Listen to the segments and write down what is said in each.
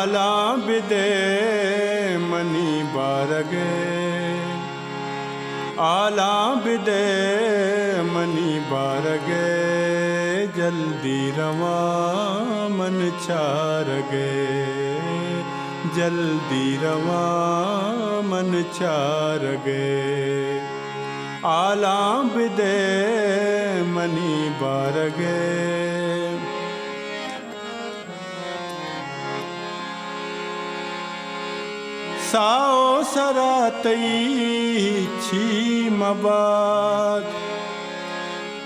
आला बिदे मनी बारगे आला बिदे मनी बारगे जल्दी रवा मन चारगे जल्दी रवा मन चारगे आला बिदे मनी बारगे साओ सरातई छी मबाद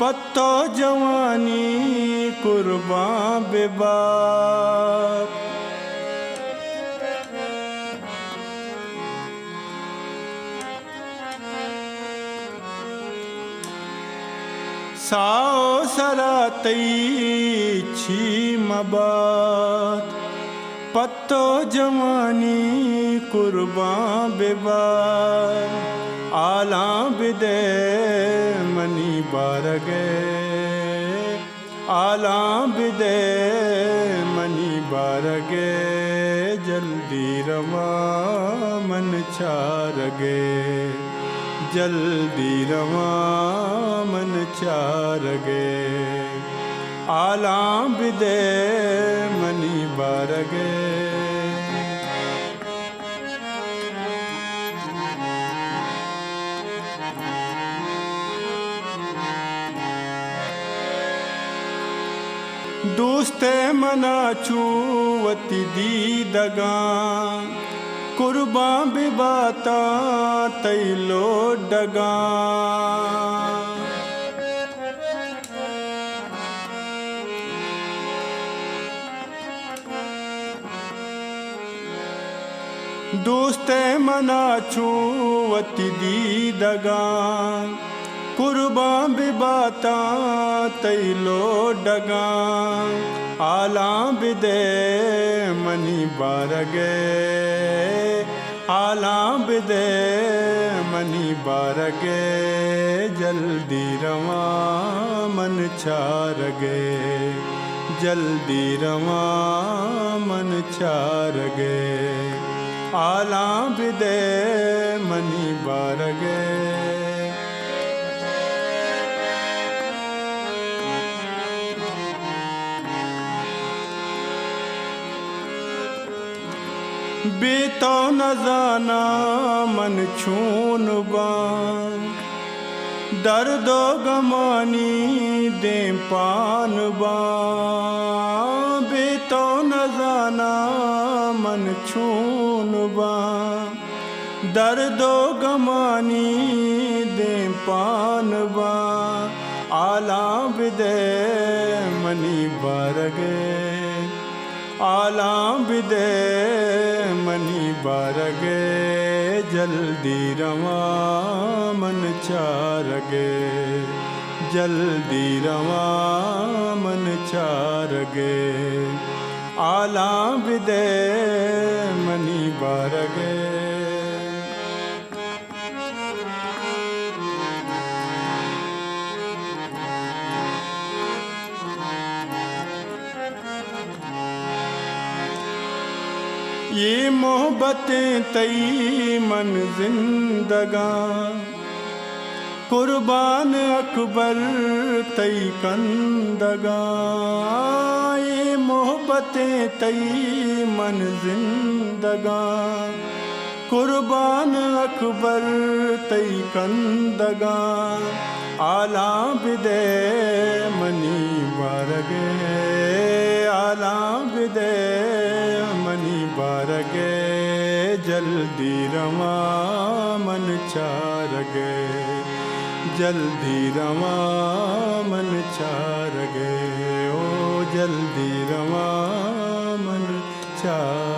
पत्तो जवानी कुर्बान बेबाक साओ सरातई छी मबाद पत्तो जवानी कुर्बान बेबार आला बिदे मनी बारगे आला बिदे मनी बारगे जल्दी रवा मन चारगे जल्दी रवा मन चारगे आला बिदे मनी बारगे दोस्ते मना चूवती दी दगा कुर्बान बिबाता तैलो डगा दोस्ते मना चूवती दी दगा कुर्बान बिबाता तैलो डगा आला बिदे मनी बारगे आला बिदे मनी बारगे जल्दी रवा मन चारगे जल्दी रवा मन चारगे आला बिदे मनी बारगे बेतो न जाना मन छून बां दर्दो गमानी दे पान बां बेतो न जाना मन छून बां दर्दो गमानी दे पान बां आला बिदे मनी बारगे आला बिदे मनी बारगे जल्दी रवा मन चारगे जल्दी रवा मन चारगे आला बिदे मनी बारगे ये मोहब्बतें तई मन जिंदगा कुर्बान अकबर तई कंदगा ये मोहब्बतें तई मन जिंदगा कुर्बान अकबर तई कंदगा आला बिदे मनी बारगे आला बिदे मनी बारगे जल्दी रवा मन चारगे जल्दी रवा मन चारगे ओ जल्दी रवा मन चार